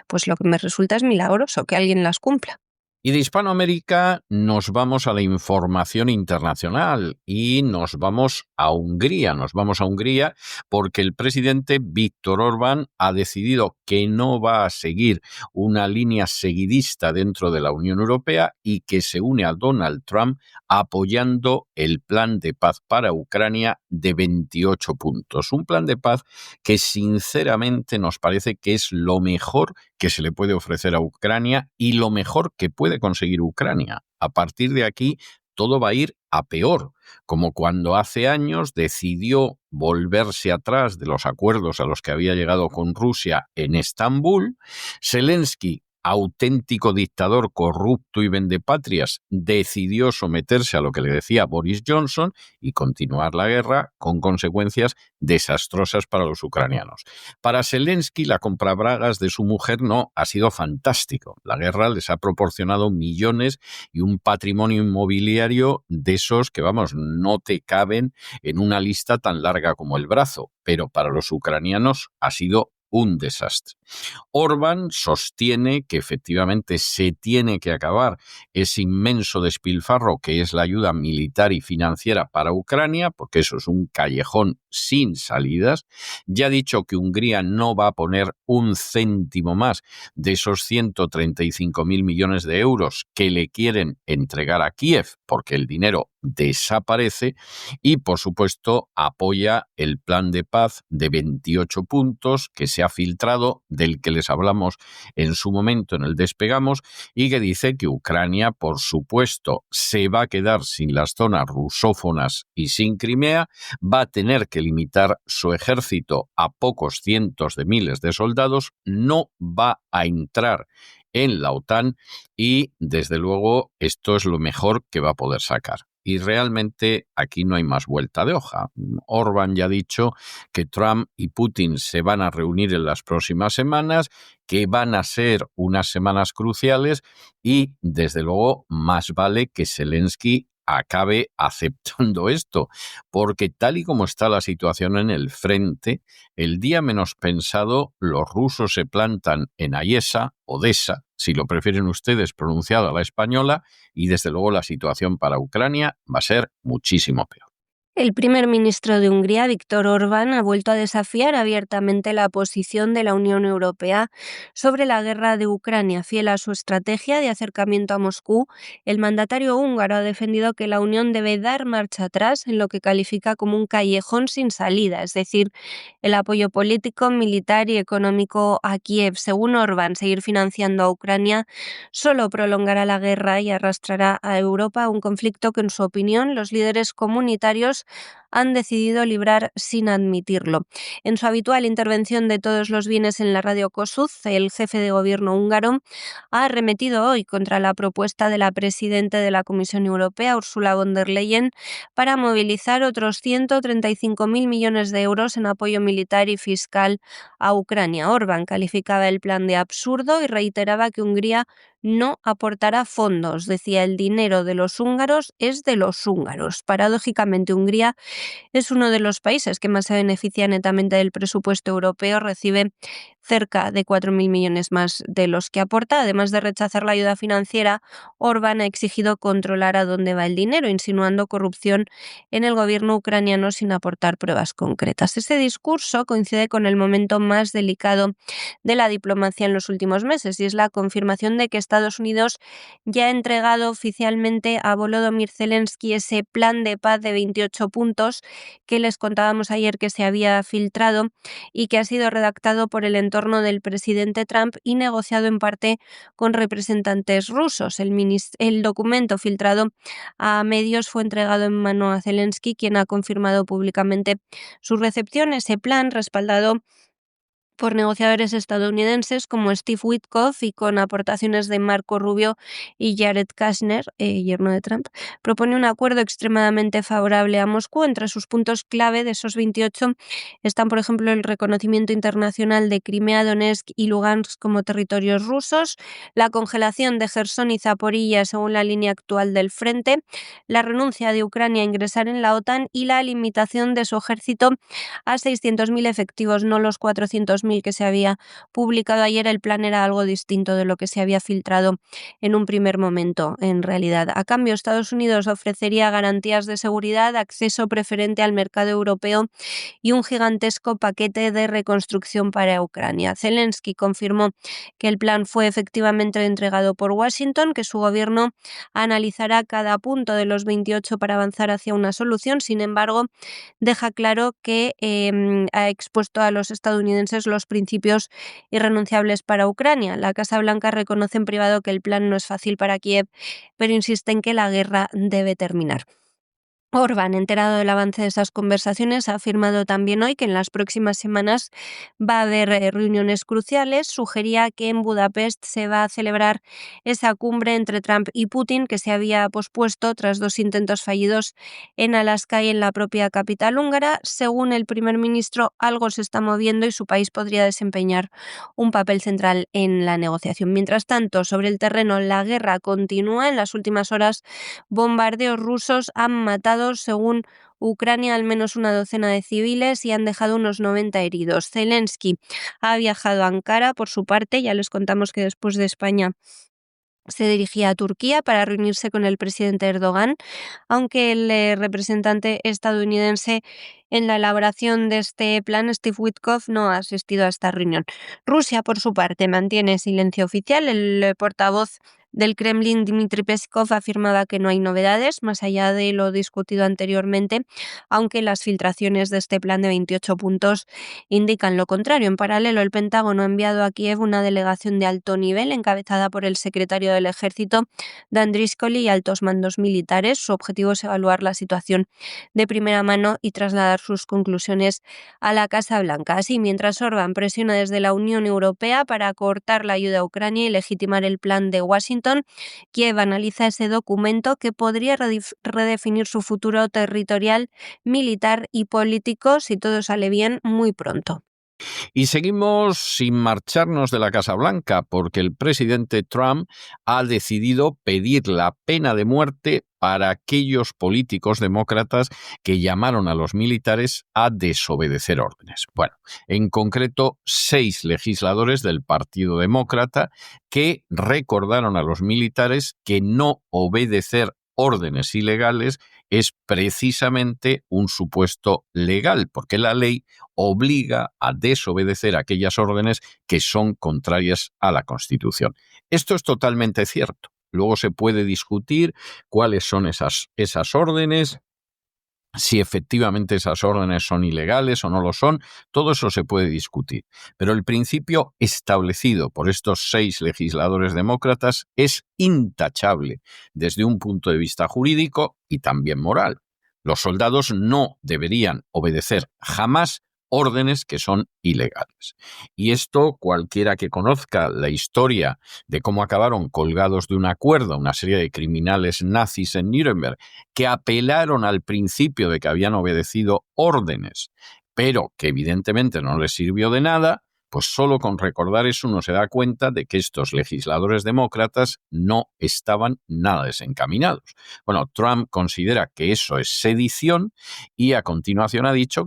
pues lo que me resulta es milagroso que alguien las cumpla. Y de Hispanoamérica nos vamos a la información internacional y nos vamos a Hungría. Nos vamos a Hungría porque el presidente Viktor Orbán ha decidido que no va a seguir una línea seguidista dentro de la Unión Europea y que se une a Donald Trump apoyando el plan de paz para Ucrania de 28 puntos. Un plan de paz que sinceramente nos parece que es lo mejor que se le puede ofrecer a Ucrania y lo mejor que puede conseguir Ucrania. A partir de aquí, todo va a ir a peor, como cuando hace años decidió volverse atrás de los acuerdos a los que había llegado con Rusia en Estambul. Zelensky, auténtico dictador corrupto y vendepatrias, decidió someterse a lo que le decía Boris Johnson y continuar la guerra con consecuencias desastrosas para los ucranianos. Para Zelensky, la comprabragas de su mujer no ha sido fantástico. La guerra les ha proporcionado millones y un patrimonio inmobiliario de esos que, vamos, no te caben en una lista tan larga como el brazo, pero para los ucranianos ha sido un desastre. Orbán sostiene que efectivamente se tiene que acabar ese inmenso despilfarro que es la ayuda militar y financiera para Ucrania, porque eso es un callejón sin salidas. Ya ha dicho que Hungría no va a poner un céntimo más de esos 135.000 millones de euros que le quieren entregar a Kiev, porque el dinero desaparece, y por supuesto apoya el plan de paz de 28 puntos que se ha filtrado, del que les hablamos en su momento en el Despegamos, y que dice que Ucrania, por supuesto, se va a quedar sin las zonas rusófonas y sin Crimea, va a tener que limitar su ejército a pocos cientos de miles de soldados, no va a entrar en la OTAN y, desde luego, esto es lo mejor que va a poder sacar. Y realmente aquí no hay más vuelta de hoja. Orbán ya ha dicho que Trump y Putin se van a reunir en las próximas semanas, que van a ser unas semanas cruciales y, desde luego, más vale que Zelensky acabe aceptando esto, porque tal y como está la situación en el frente, el día menos pensado los rusos se plantan en Ayesa, Odessa, si lo prefieren ustedes pronunciada a la española, y desde luego la situación para Ucrania va a ser muchísimo peor. El primer ministro de Hungría, Viktor Orbán, ha vuelto a desafiar abiertamente la posición de la Unión Europea sobre la guerra de Ucrania. Fiel a su estrategia de acercamiento a Moscú, el mandatario húngaro ha defendido que la Unión debe dar marcha atrás en lo que califica como un callejón sin salida, es decir, el apoyo político, militar y económico a Kiev. Según Orbán, seguir financiando a Ucrania solo prolongará la guerra y arrastrará a Europa a un conflicto que, en su opinión, los líderes comunitarios han decidido librar sin admitirlo. En su habitual intervención de todos los bienes en la radio Kossuth, el jefe de gobierno húngaro ha arremetido hoy contra la propuesta de la presidenta de la Comisión Europea, Ursula von der Leyen, para movilizar otros 135.000 millones de euros en apoyo militar y fiscal a Ucrania. Orbán calificaba el plan de absurdo y reiteraba que Hungría no aportará fondos. Decía, el dinero de los húngaros es de los húngaros. Paradójicamente, Hungría es uno de los países que más se beneficia netamente del presupuesto europeo, recibe cerca de 4.000 millones más de los que aporta. Además de rechazar la ayuda financiera, Orbán ha exigido controlar a dónde va el dinero, insinuando corrupción en el gobierno ucraniano sin aportar pruebas concretas. Ese discurso coincide con el momento más delicado de la diplomacia en los últimos meses, y es la confirmación de que Estados Unidos ya ha entregado oficialmente a Volodymyr Zelensky ese plan de paz de 28 puntos que les contábamos ayer que se había filtrado y que ha sido redactado por el entorno del presidente Trump y negociado en parte con representantes rusos. El documento filtrado a medios fue entregado en mano a Zelensky, quien ha confirmado públicamente su recepción. Ese plan, respaldado por negociadores estadounidenses como Steve Witkoff y con aportaciones de Marco Rubio y Jared Kushner, yerno de Trump, propone un acuerdo extremadamente favorable a Moscú. Entre sus puntos clave de esos 28 están, por ejemplo, el reconocimiento internacional de Crimea, Donetsk y Lugansk como territorios rusos, la congelación de Jersón y Zaporilla según la línea actual del frente, la renuncia de Ucrania a ingresar en la OTAN y la limitación de su ejército a 600.000 efectivos, no los 400.000 que se había publicado ayer. El plan era algo distinto de lo que se había filtrado en un primer momento, en realidad. A cambio, Estados Unidos ofrecería garantías de seguridad, acceso preferente al mercado europeo y un gigantesco paquete de reconstrucción para Ucrania. Zelensky confirmó que el plan fue efectivamente entregado por Washington, que su gobierno analizará cada punto de los 28 para avanzar hacia una solución. Sin embargo, deja claro que ha expuesto a los estadounidenses los principios irrenunciables para Ucrania. La Casa Blanca reconoce en privado que el plan no es fácil para Kiev, pero insiste en que la guerra debe terminar. Orbán, enterado del avance de esas conversaciones, ha afirmado también hoy que en las próximas semanas va a haber reuniones cruciales. Sugería que en Budapest se va a celebrar esa cumbre entre Trump y Putin, que se había pospuesto tras 2 intentos fallidos en Alaska y en la propia capital húngara. Según el primer ministro, algo se está moviendo y su país podría desempeñar un papel central en la negociación. Mientras tanto, sobre el terreno, la guerra continúa. En las últimas horas, bombardeos rusos han matado matado, según Ucrania, al menos una docena de civiles y han dejado unos 90 heridos. Zelensky ha viajado a Ankara por su parte. Ya les contamos que después de España se dirigía a Turquía para reunirse con el presidente Erdogan, aunque el representante estadounidense en la elaboración de este plan, Steve Witkoff, no ha asistido a esta reunión. Rusia, por su parte, mantiene silencio oficial. El portavoz del Kremlin, Dmitry Peskov, afirmaba que no hay novedades, más allá de lo discutido anteriormente, aunque las filtraciones de este plan de 28 puntos indican lo contrario. En paralelo, el Pentágono ha enviado a Kiev una delegación de alto nivel encabezada por el secretario del Ejército, Dan Driscoll, y altos mandos militares. Su objetivo es evaluar la situación de primera mano y trasladar sus conclusiones a la Casa Blanca. Así, mientras Orbán presiona desde la Unión Europea para cortar la ayuda a Ucrania y legitimar el plan de Washington, Kiev analiza ese documento que podría redefinir su futuro territorial, militar y político, si todo sale bien, muy pronto. Y seguimos sin marcharnos de la Casa Blanca, porque el presidente Trump ha decidido pedir la pena de muerte para aquellos políticos demócratas que llamaron a los militares a desobedecer órdenes. Bueno, en concreto, 6 legisladores del Partido Demócrata que recordaron a los militares que no obedecer órdenes ilegales es precisamente un supuesto legal, porque la ley obliga a desobedecer aquellas órdenes que son contrarias a la Constitución. Esto es totalmente cierto. Luego se puede discutir cuáles son esas órdenes, si efectivamente esas órdenes son ilegales o no lo son, todo eso se puede discutir. Pero el principio establecido por estos 6 legisladores demócratas es intachable desde un punto de vista jurídico y también moral. Los soldados no deberían obedecer jamás órdenes que son ilegales. Y esto, cualquiera que conozca la historia de cómo acabaron colgados de una cuerda una serie de criminales nazis en Nuremberg que apelaron al principio de que habían obedecido órdenes, pero que evidentemente no les sirvió de nada, pues solo con recordar eso uno se da cuenta de que estos legisladores demócratas no estaban nada desencaminados. Bueno, Trump considera que eso es sedición y a continuación ha dicho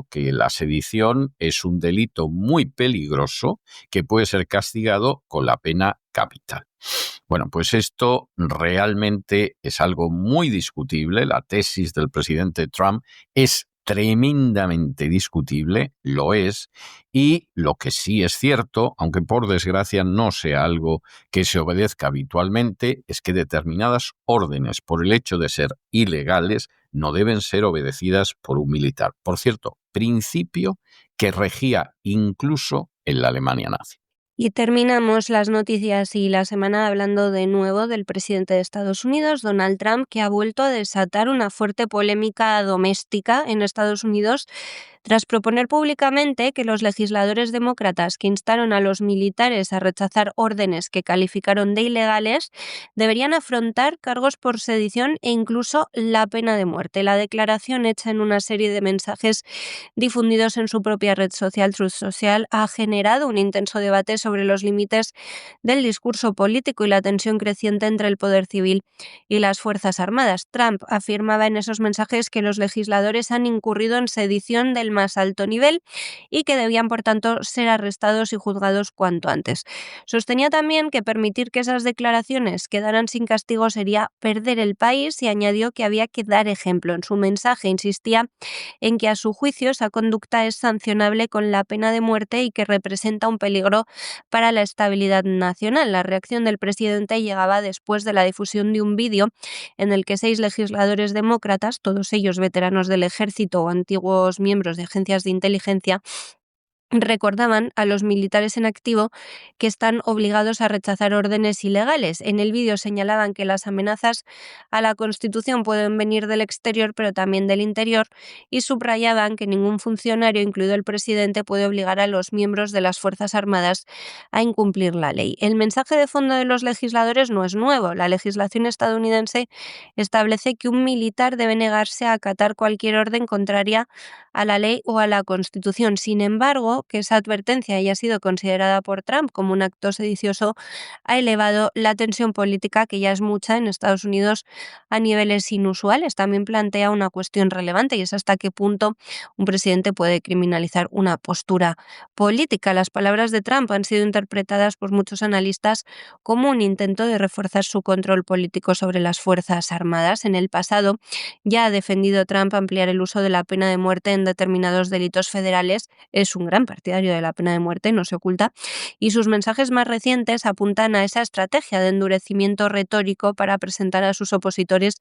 que la sedición es un delito muy peligroso que puede ser castigado con la pena capital. Bueno, pues esto realmente es algo muy discutible. La tesis del presidente Trump es tremendamente discutible, lo es, y lo que sí es cierto, aunque por desgracia no sea algo que se obedezca habitualmente, es que determinadas órdenes, por el hecho de ser ilegales, no deben ser obedecidas por un militar. Por cierto, principio que regía incluso en la Alemania nazi. Y terminamos las noticias y la semana hablando de nuevo del presidente de Estados Unidos, Donald Trump, que ha vuelto a desatar una fuerte polémica doméstica en Estados Unidos tras proponer públicamente que los legisladores demócratas que instaron a los militares a rechazar órdenes que calificaron de ilegales deberían afrontar cargos por sedición e incluso la pena de muerte. La declaración, hecha en una serie de mensajes difundidos en su propia red social, Truth Social, ha generado un intenso debate sobre los límites del discurso político y la tensión creciente entre el poder civil y las Fuerzas Armadas. Trump afirmaba en esos mensajes que los legisladores han incurrido en sedición del más alto nivel y que debían, por tanto, ser arrestados y juzgados cuanto antes. Sostenía también que permitir que esas declaraciones quedaran sin castigo sería perder el país y añadió que había que dar ejemplo. En su mensaje insistía en que a su juicio esa conducta es sancionable con la pena de muerte y que representa un peligro para la estabilidad nacional. La reacción del presidente llegaba después de la difusión de un vídeo en el que 6 legisladores demócratas, todos ellos veteranos del ejército o antiguos miembros de agencias de inteligencia, recordaban a los militares en activo que están obligados a rechazar órdenes ilegales. En el vídeo señalaban que las amenazas a la Constitución pueden venir del exterior, pero también del interior, y subrayaban que ningún funcionario, incluido el presidente, puede obligar a los miembros de las Fuerzas Armadas a incumplir la ley. El mensaje de fondo de los legisladores no es nuevo. La legislación estadounidense establece que un militar debe negarse a acatar cualquier orden contraria a la ley o a la Constitución. Sin embargo, hecho que esa advertencia haya sido considerada por Trump como un acto sedicioso ha elevado la tensión política, que ya es mucha en Estados Unidos, a niveles inusuales. También plantea una cuestión relevante, y es hasta qué punto un presidente puede criminalizar una postura política. Las palabras de Trump han sido interpretadas por muchos analistas como un intento de reforzar su control político sobre las Fuerzas Armadas. En el pasado ya ha defendido Trump ampliar el uso de la pena de muerte en determinados delitos federales. Es un gran partidario de la pena de muerte, no se oculta, y sus mensajes más recientes apuntan a esa estrategia de endurecimiento retórico para presentar a sus opositores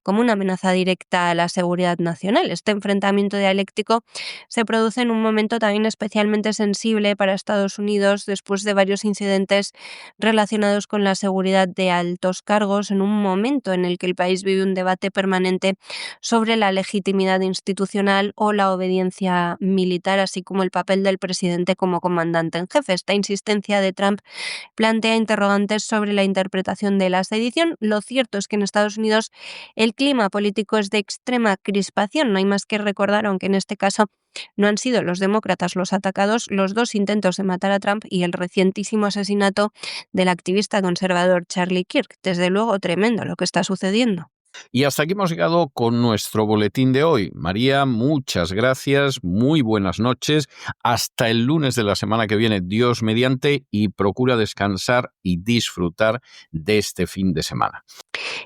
como una amenaza directa a la seguridad nacional. Este enfrentamiento dialéctico se produce en un momento también especialmente sensible para Estados Unidos, después de varios incidentes relacionados con la seguridad de altos cargos, en un momento en el que el país vive un debate permanente sobre la legitimidad institucional o la obediencia militar, así como el papel del presidente como comandante en jefe. Esta insistencia de Trump plantea interrogantes sobre la interpretación de la sedición. Lo cierto es que en Estados Unidos el clima político es de extrema crispación. No hay más que recordar, aunque en este caso no han sido los demócratas los atacados, los dos intentos de matar a Trump y el recientísimo asesinato del activista conservador Charlie Kirk. Desde luego, tremendo lo que está sucediendo. Y hasta aquí hemos llegado con nuestro boletín de hoy. María, muchas gracias, muy buenas noches. Hasta el lunes de la semana que viene, Dios mediante, y procura descansar y disfrutar de este fin de semana.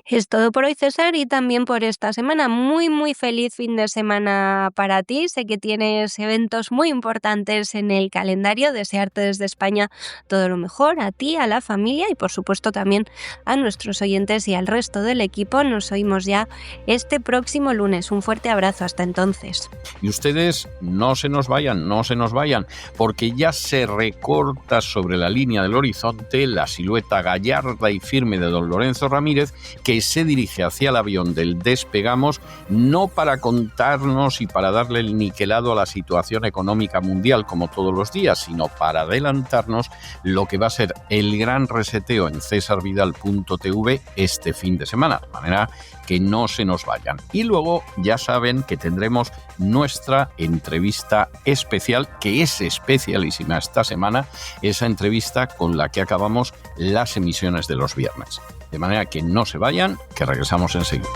Es todo por hoy, César, y también por esta semana. Muy feliz fin de semana para ti. Sé que tienes eventos muy importantes en el calendario. Desearte desde España todo lo mejor a ti, a la familia y por supuesto también a nuestros oyentes y al resto del equipo. Nos oímos ya este próximo lunes. Un fuerte abrazo. Hasta entonces. Y ustedes no se nos vayan, porque ya se recorta sobre la línea del horizonte la silueta gallarda y firme de don Lorenzo Ramírez, que se dirige hacia el avión del Despegamos, no para contarnos y para darle el niquelado a la situación económica mundial como todos los días, sino para adelantarnos lo que va a ser el gran reseteo en cesarvidal.tv este fin de semana, de manera que no se nos vayan. Y luego ya saben que tendremos nuestra entrevista especial, que es especialísima esta semana, esa entrevista con la que acabamos las emisiones de los viernes. De manera que no se vayan, que regresamos enseguida.